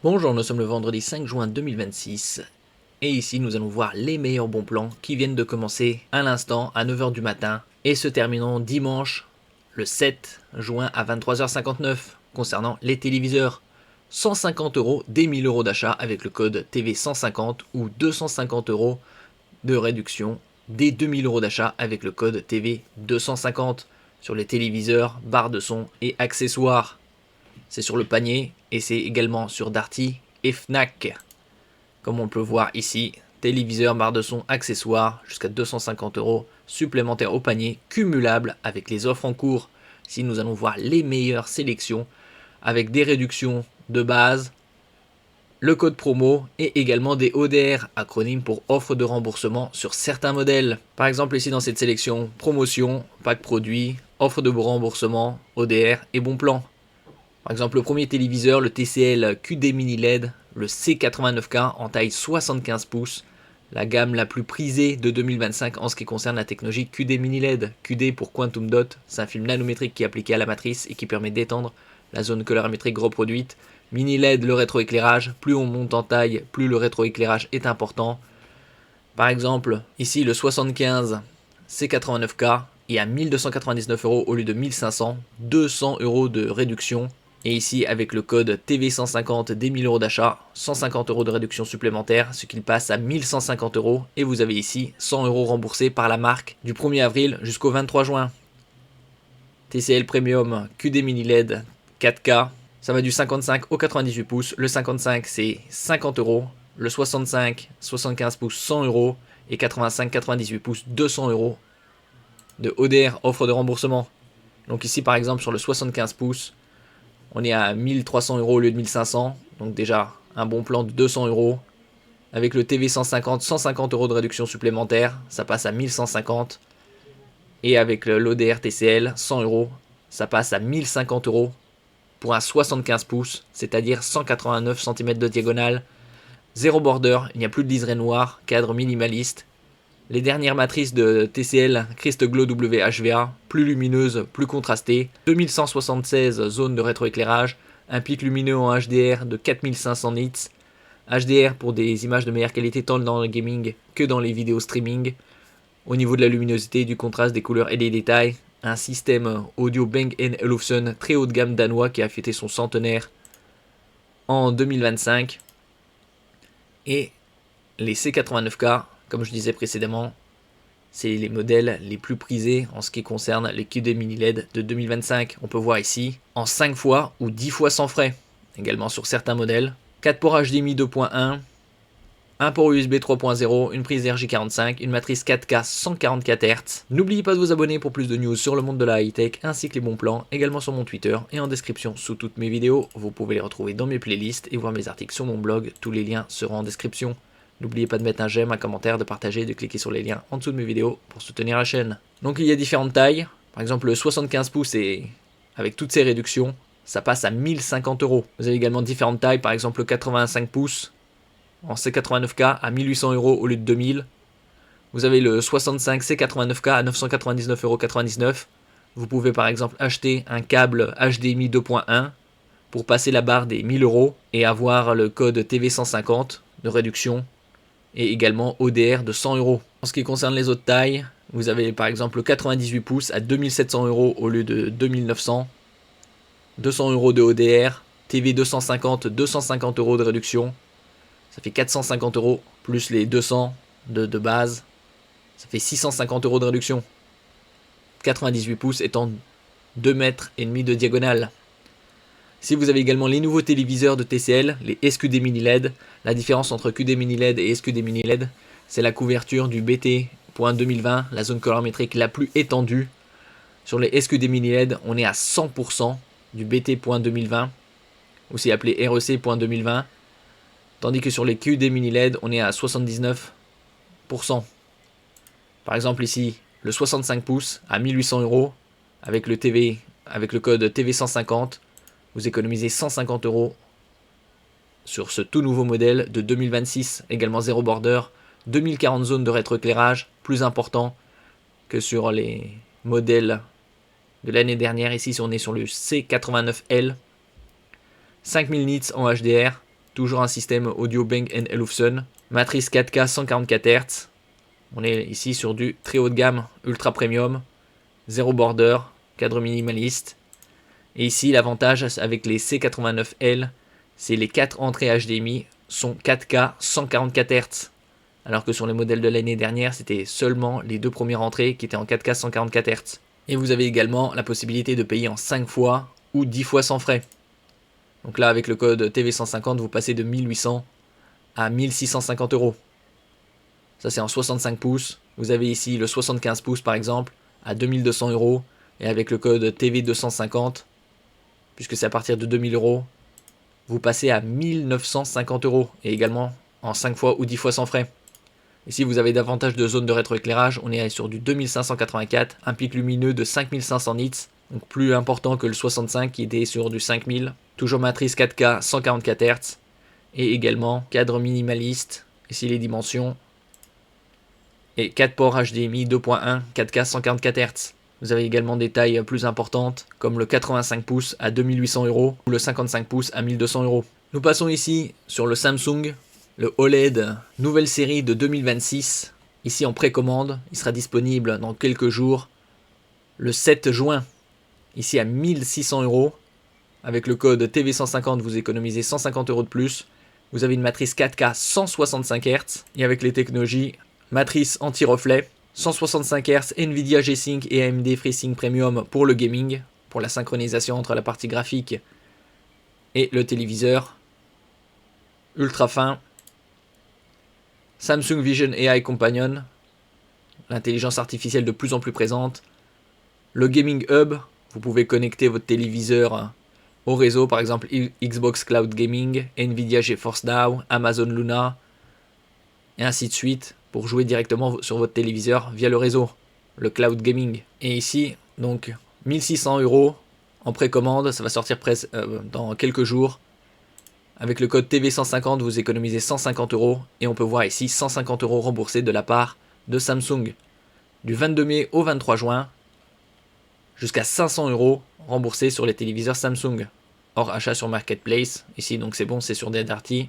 Bonjour, nous sommes le vendredi 5 juin 2026 et ici nous allons voir les meilleurs bons plans qui viennent de commencer à l'instant à 9 h du matin et se termineront dimanche le 7 juin à 23 h 59 concernant les téléviseurs. 150 € dès 1000 € d'achat avec le code TV150 ou 250 € de réduction dès 2000 € d'achat avec le code TV250 sur les téléviseurs, barres de son et accessoires. C'est sur le panier et c'est également sur Darty et Fnac. Comme on peut voir ici, téléviseur, barre de son, accessoires, jusqu'à 250 € supplémentaires au panier, cumulables avec les offres en cours. Ici nous allons voir les meilleures sélections avec des réductions de base, le code promo et également des ODR, acronyme pour offre de remboursement sur certains modèles. Par exemple ici dans cette sélection, promotion, pack produit, offre de remboursement, ODR et bon plan. Par exemple, le premier téléviseur, le TCL QD Mini LED, le C89K en taille 75 pouces, la gamme la plus prisée de 2025 en ce qui concerne la technologie QD Mini LED. QD pour Quantum Dot, c'est un film nanométrique qui est appliqué à la matrice et qui permet d'étendre la zone colorimétrique reproduite. Mini LED, le rétroéclairage, plus on monte en taille, plus le rétroéclairage est important. Par exemple, ici le 75 C89K est à 1299 € au lieu de 1500, 200 € de réduction. Et ici, avec le code TV150 dès 1000 € d'achat, 150 € de réduction supplémentaire, ce qui passe à 1150 €. Et vous avez ici 100 € remboursés par la marque du 1er avril jusqu'au 23 juin. TCL Premium QD Mini LED 4K, ça va du 55 au 98 pouces. Le 55 c'est 50 €, le 65 75 pouces 100 € et 85 98 pouces 200 € de ODR, offre de remboursement. Donc ici par exemple sur le 75 pouces, on est à 1300 € au lieu de 1500, donc déjà un bon plan de 200 €. Avec le TV 150, 150 € de réduction supplémentaire, ça passe à 1150. Et avec l'ODR TCL, 100 €, ça passe à 1050 € pour un 75 pouces, c'est-à-dire 189 cm de diagonale. Zéro border, il n'y a plus de liseré noir, cadre minimaliste. Les dernières matrices de TCL Crest Glow WHVA, plus lumineuses, plus contrastées, 2176 zones de rétroéclairage, un pic lumineux en HDR de 4500 nits, HDR pour des images de meilleure qualité tant dans le gaming que dans les vidéos streaming, au niveau de la luminosité, du contraste, des couleurs et des détails, un système audio Bang & Olufsen très haut de gamme danois qui a fêté son centenaire en 2025, et les C89K, comme je disais précédemment, c'est les modèles les plus prisés en ce qui concerne les QD Mini LED de 2025. On peut voir ici en 5 fois ou 10 fois sans frais. Également sur certains modèles. 4 ports HDMI 2.1, un port USB 3.0, une prise RJ45, une matrice 4K 144 Hz. N'oubliez pas de vous abonner pour plus de news sur le monde de la high-tech ainsi que les bons plans, également sur mon Twitter et en description sous toutes mes vidéos. Vous pouvez les retrouver dans mes playlists et voir mes articles sur mon blog. Tous les liens seront en description. N'oubliez pas de mettre un j'aime, un commentaire, de partager, de cliquer sur les liens en dessous de mes vidéos pour soutenir la chaîne. Donc il y a différentes tailles. Par exemple le 75 pouces et avec toutes ces réductions, ça passe à 1050 €. Vous avez également différentes tailles, par exemple le 85 pouces en C89K à 1800 € au lieu de 2000. Vous avez le 65 C89K à 999,99 €. Vous pouvez par exemple acheter un câble HDMI 2.1 pour passer la barre des 1000 € et avoir le code TV150 de réduction et également ODR de 100 €. En ce qui concerne les autres tailles, vous avez par exemple le 98 pouces à 2700 € au lieu de 2900, 200 € de ODR, TV 250, 250 € de réduction, ça fait 450 € plus les 200 de base, ça fait 650 € de réduction. 98 pouces étant 2,5 mètres de diagonale. Si vous avez également les nouveaux téléviseurs de TCL, les SQD Mini LED, la différence entre QD Mini LED et SQD Mini LED, c'est la couverture du BT.2020, la zone colorimétrique la plus étendue. Sur les SQD Mini LED, on est à 100% du BT.2020, aussi appelé REC.2020, tandis que sur les QD Mini LED, on est à 79%. Par exemple ici, le 65 pouces à 1800 € avec le code TV150, vous économisez 150 € sur ce tout nouveau modèle de 2026, également zéro border, 2040 zones de rétroéclairage, plus important que sur les modèles de l'année dernière. Ici on est sur le C89L, 5000 nits en HDR, toujours un système audio Bang & Olufsen. Matrice 4K 144 Hz. On est ici sur du très haut de gamme, ultra premium. Zéro border, cadre minimaliste. Et ici, l'avantage avec les C89L, c'est les 4 entrées HDMI sont 4K 144 Hz. Alors que sur les modèles de l'année dernière, c'était seulement les 2 premières entrées qui étaient en 4K 144 Hz. Et vous avez également la possibilité de payer en 5 fois ou 10 fois sans frais. Donc là, avec le code TV150, vous passez de 1800 à 1650 euros. Ça, c'est en 65 pouces. Vous avez ici le 75 pouces, par exemple, à 2200 euros. Et avec le code TV250, puisque c'est à partir de 2000 euros, vous passez à 1950 euros. Et également en 5 fois ou 10 fois sans frais. Ici, vous avez davantage de zones de rétroéclairage. On est sur du 2584, un pic lumineux de 5500 nits. Donc plus important que le 65 qui était sur du 5000. Toujours matrice 4K 144 Hz. Et également cadre minimaliste. Ici les dimensions. Et 4 ports HDMI 2.1 4K 144 Hz. Vous avez également des tailles plus importantes comme le 85 pouces à 2800 euros ou le 55 pouces à 1200 euros. Nous passons ici sur le Samsung, le OLED nouvelle série de 2026. Ici en précommande, il sera disponible dans quelques jours le 7 juin. Ici à 1600 euros. Avec le code TV150, vous économisez 150 euros de plus. Vous avez une matrice 4K 165 Hz et avec les technologies matrice anti-reflet, 165 Hz, Nvidia G-Sync et AMD FreeSync Premium pour le gaming, pour la synchronisation entre la partie graphique et le téléviseur. Ultra fin. Samsung Vision AI Companion, l'intelligence artificielle de plus en plus présente. Le Gaming Hub, vous pouvez connecter votre téléviseur au réseau, par exemple Xbox Cloud Gaming, Nvidia GeForce Now, Amazon Luna, et ainsi de suite, pour jouer directement sur votre téléviseur via le réseau, le cloud gaming. Et ici, donc 1600 euros en précommande, ça va sortir dans quelques jours. Avec le code TV150, vous économisez 150 euros et on peut voir ici 150 euros remboursés de la part de Samsung. Du 22 mai au 23 juin, jusqu'à 500 euros remboursés sur les téléviseurs Samsung. Hors achat sur Marketplace, ici donc c'est bon, c'est sur Darty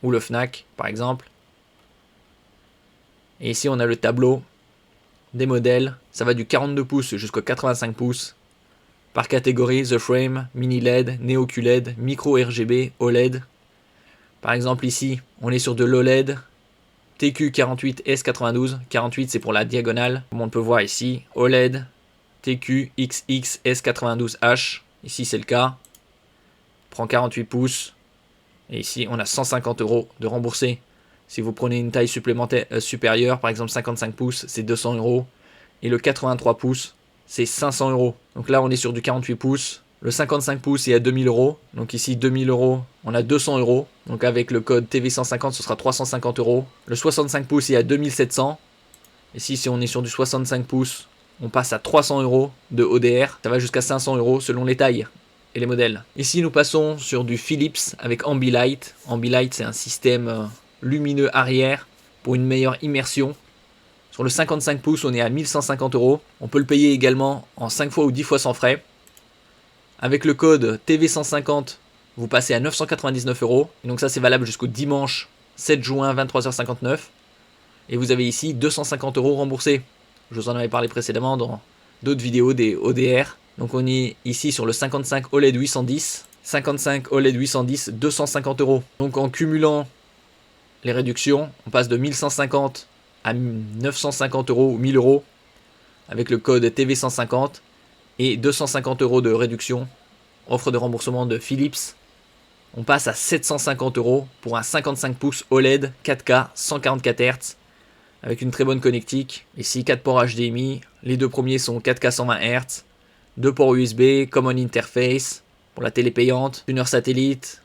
ou le Fnac par exemple. Et ici, on a le tableau des modèles. Ça va du 42 pouces jusqu'au 85 pouces. Par catégorie, The Frame, Mini LED, Neo QLED, Micro RGB, OLED. Par exemple, ici, on est sur de l'OLED. TQ48S92. 48, c'est pour la diagonale. Comme on peut voir ici, OLED, TQ-XX-S92H. Ici, c'est le cas. Prend 48 pouces. Et ici, on a 150 euros de remboursé. Si vous prenez une taille supplémentaire supérieure, par exemple 55 pouces, c'est 200 euros. Et le 83 pouces, c'est 500 euros. Donc là, on est sur du 48 pouces. Le 55 pouces est à 2000 euros. Donc ici, 2000 euros, on a 200 euros. Donc avec le code TV150, ce sera 350 euros. Le 65 pouces est à 2700. Ici, si on est sur du 65 pouces, on passe à 300 euros de ODR. Ça va jusqu'à 500 euros selon les tailles et les modèles. Ici, nous passons sur du Philips avec Ambilight. Ambilight, c'est un système lumineux arrière pour une meilleure immersion. Sur le 55 pouces, on est à 1150 euros. On peut le payer également en 5 fois ou 10 fois sans frais. Avec le code TV150, vous passez à 999 euros. Et donc ça, c'est valable jusqu'au dimanche 7 juin 23h59. Et vous avez ici 250 euros remboursés. Je vous en avais parlé précédemment dans d'autres vidéos des ODR. Donc on est ici sur le 55 OLED 810. 55 OLED 810, 250 euros. Donc en cumulant les réductions, on passe de 1150 à 950 euros ou 1000 euros avec le code TV150 et 250 euros de réduction, offre de remboursement de Philips. On passe à 750 euros pour un 55 pouces OLED 4K 144 Hz avec une très bonne connectique. Ici 4 ports HDMI, les deux premiers sont 4K 120 Hz, 2 ports USB, Common Interface pour la télé payante, tuner satellite,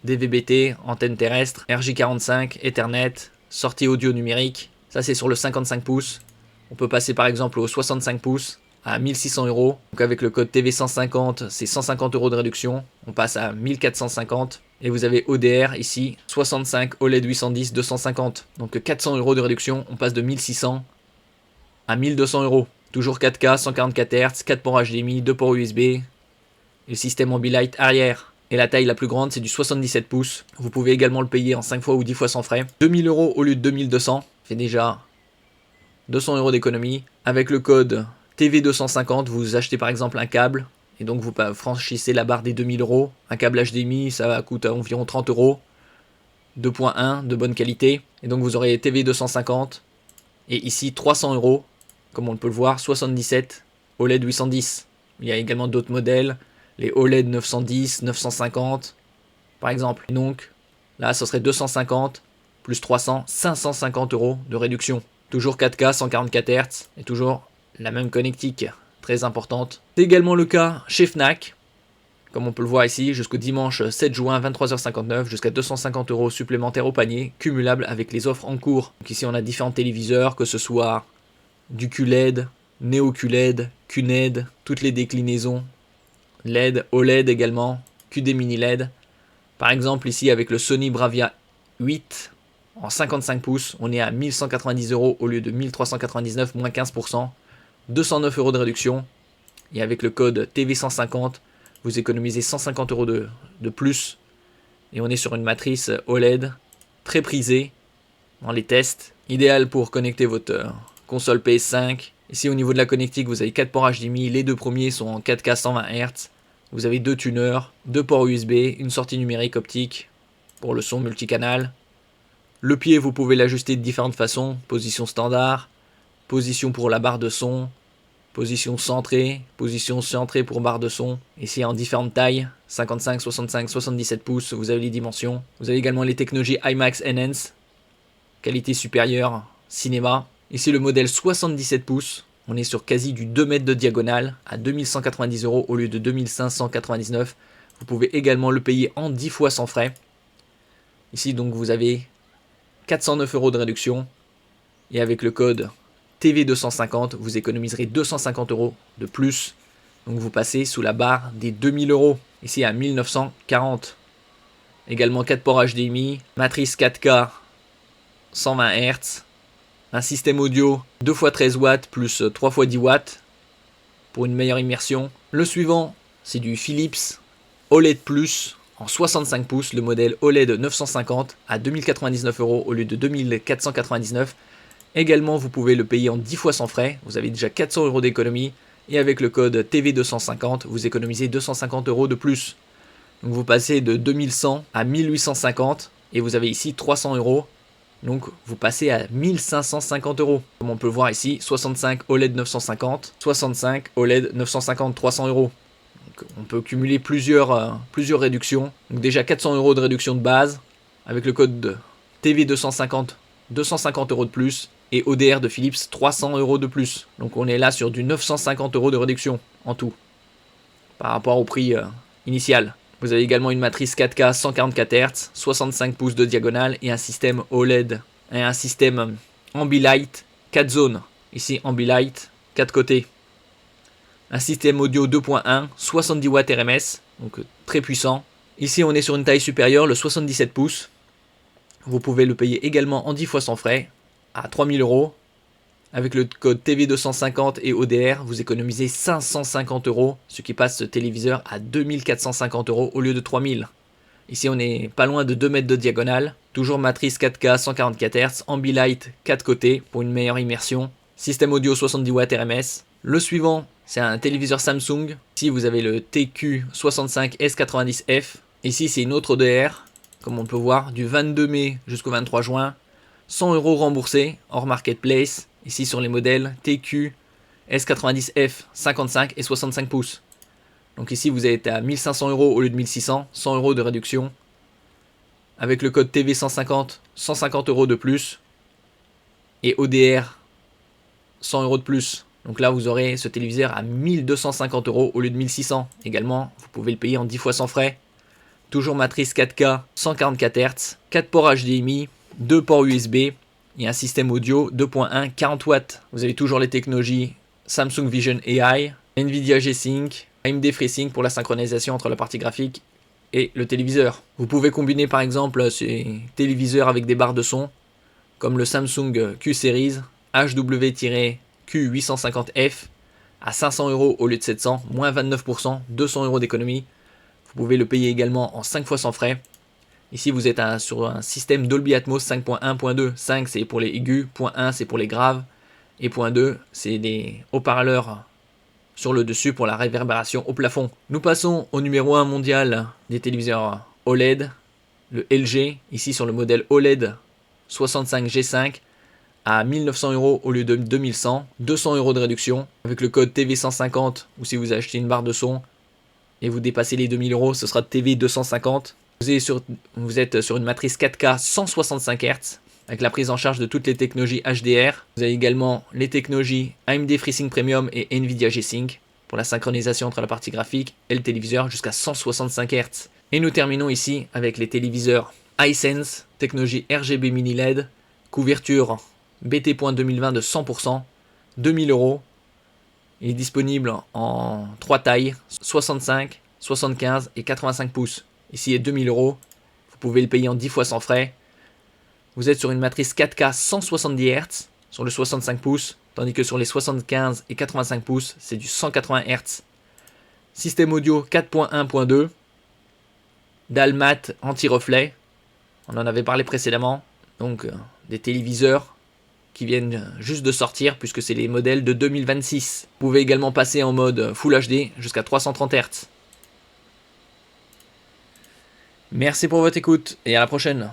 DVB-T, antenne terrestre, RJ45, Ethernet, sortie audio numérique. Ça c'est sur le 55 pouces. On peut passer par exemple au 65 pouces à 1600 euros. Donc avec le code TV150, c'est 150 euros de réduction. On passe à 1450. Et vous avez ODR ici, 65 OLED 810, 250. Donc 400 euros de réduction. On passe de 1600 à 1200 euros. Toujours 4K, 144 Hz, 4 ports HDMI, 2 ports USB. Et le système Ambilight arrière. Et la taille la plus grande, c'est du 77 pouces. Vous pouvez également le payer en 5 fois ou 10 fois sans frais. 2000 € au lieu de 2200, fait déjà 200 € d'économie. Avec le code TV250, vous achetez par exemple un câble, et donc vous franchissez la barre des 2000 €. Un câble HDMI, ça coûte environ 30 €. 2.1 de bonne qualité. Et donc vous aurez TV250. Et ici 300 €, comme on peut le voir, 77 OLED 810. Il y a également d'autres modèles, les OLED 910, 950 par exemple. Et donc là ce serait 250 plus 300, 550 € de réduction. Toujours 4K, 144 Hz et toujours la même connectique, très importante. C'est également le cas chez Fnac. Comme on peut le voir ici, jusqu'au dimanche 7 juin, 23h59, jusqu'à 250 € supplémentaires au panier, cumulables avec les offres en cours. Donc ici, on a différents téléviseurs, que ce soit du QLED, Neo QLED, QNED, toutes les déclinaisons, LED, OLED également, QD Mini LED. Par exemple, ici, avec le Sony Bravia 8 en 55 pouces, on est à 1190 € au lieu de 1399, moins 15%, 209 € de réduction. Et avec le code TV150, vous économisez 150 € de plus. Et on est sur une matrice OLED très prisée dans les tests. Idéal pour connecter votre console PS5. Ici au niveau de la connectique, vous avez 4 ports HDMI. Les deux premiers sont en 4K 120 Hz. Vous avez 2 tuners, 2 ports USB, une sortie numérique optique pour le son multicanal. Le pied, vous pouvez l'ajuster de différentes façons. Position standard, position pour la barre de son, position centrée pour barre de son. Ici en différentes tailles, 55, 65, 77 pouces, vous avez les dimensions. Vous avez également les technologies IMAX Enhance, qualité supérieure, cinéma. Ici le modèle 77 pouces, on est sur quasi du 2 mètres de diagonale à 2190 € au lieu de 2599. Vous pouvez également le payer en 10 fois sans frais. Ici donc vous avez 409 € de réduction et avec le code TV250, vous économiserez 250 € de plus. Donc vous passez sous la barre des 2000 €. Ici à 1940. Également 4 ports HDMI, matrice 4K 120 Hz, un système audio 2 x 13 watts plus 3 x 10 watts pour une meilleure immersion. Le suivant, c'est du Philips OLED Plus en 65 pouces, le modèle OLED 950 à 2099 € au lieu de 2499. Également, vous pouvez le payer en 10 fois sans frais. Vous avez déjà 400 € d'économie. Et avec le code TV250, vous économisez 250 € de plus. Donc vous passez de 2100 à 1850. Et vous avez ici 300 €. Donc vous passez à 1550 €. Comme on peut voir ici, 65 OLED 950, 65 OLED 950, 300 €. Donc on peut cumuler plusieurs réductions. Donc déjà 400 € de réduction de base. Avec le code TV250, 250 € de plus. Et ODR de Philips, 300 € de plus. Donc on est là sur du 950 € de réduction en tout, par rapport au prix initial. Vous avez également une matrice 4K 144 Hz, 65 pouces de diagonale et un système OLED et un système Ambilight 4 zones. Ici Ambilight 4 côtés. Un système audio 2.1, 70 watts RMS, donc très puissant. Ici on est sur une taille supérieure, le 77 pouces. Vous pouvez le payer également en 10 fois sans frais, à 3000 €. Avec le code TV250 et ODR, vous économisez 550 €, ce qui passe ce téléviseur à 2450 € au lieu de 3000. Ici, on est pas loin de 2 mètres de diagonale. Toujours matrice 4K 144 Hz, Ambilight 4 côtés pour une meilleure immersion. Système audio 70 watts RMS. Le suivant, c'est un téléviseur Samsung. Ici, vous avez le TQ65S90F. Ici, c'est une autre ODR, comme on peut voir, du 22 mai jusqu'au 23 juin. 100 € remboursés hors marketplace. Ici sur les modèles TQ S90F 55 et 65 pouces. Donc ici vous êtes à 1500 € au lieu de 1600, 100 € de réduction. Avec le code TV150, 150 € de plus. Et ODR, 100 € de plus. Donc là vous aurez ce téléviseur à 1250 € au lieu de 1600. Également, vous pouvez le payer en 10 fois sans frais. Toujours matrice 4K, 144 Hz, 4 ports HDMI, 2 ports USB et un système audio 2.1 40 watts. Vous avez toujours les technologies Samsung Vision AI, Nvidia G-Sync, AMD FreeSync pour la synchronisation entre la partie graphique et le téléviseur. Vous pouvez combiner par exemple ces téléviseurs avec des barres de son comme le Samsung Q-Series HW-Q850F à 500 € au lieu de 700, moins 29%, 200 € d'économie. Vous Vous pouvez le payer également en 5 fois sans frais. Ici, vous êtes sur un système Dolby Atmos 5.1.2. 5, c'est pour les aigus, point 1, c'est pour les graves, et point 2, c'est des haut-parleurs sur le dessus pour la réverbération au plafond. Nous passons au numéro 1 mondial des téléviseurs OLED, le LG, ici sur le modèle OLED 65G5 à 1900 € au lieu de 2100, 200 € de réduction avec le code TV150, ou si vous achetez une barre de son et vous dépassez les 2000 €, ce sera TV250. Vous êtes sur une matrice 4K 165 Hz avec la prise en charge de toutes les technologies HDR. Vous avez également les technologies AMD FreeSync Premium et Nvidia G-Sync pour la synchronisation entre la partie graphique et le téléviseur jusqu'à 165 Hz. Et nous terminons ici avec les téléviseurs iSense, technologie RGB mini LED, couverture BT.2020 de 100%, 2000 €. Il est disponible en 3 tailles, 65, 75 et 85 pouces. Ici est 2000 €. Vous pouvez le payer en 10 fois sans frais. Vous êtes sur une matrice 4K 170 Hz sur le 65 pouces, tandis que sur les 75 et 85 pouces, c'est du 180 Hz. Système audio 4.1.2, dalle mat anti-reflet, on en avait parlé précédemment, donc des téléviseurs qui viennent juste de sortir puisque c'est les modèles de 2026. Vous pouvez également passer en mode Full HD jusqu'à 330 Hz. Merci pour votre écoute et à la prochaine.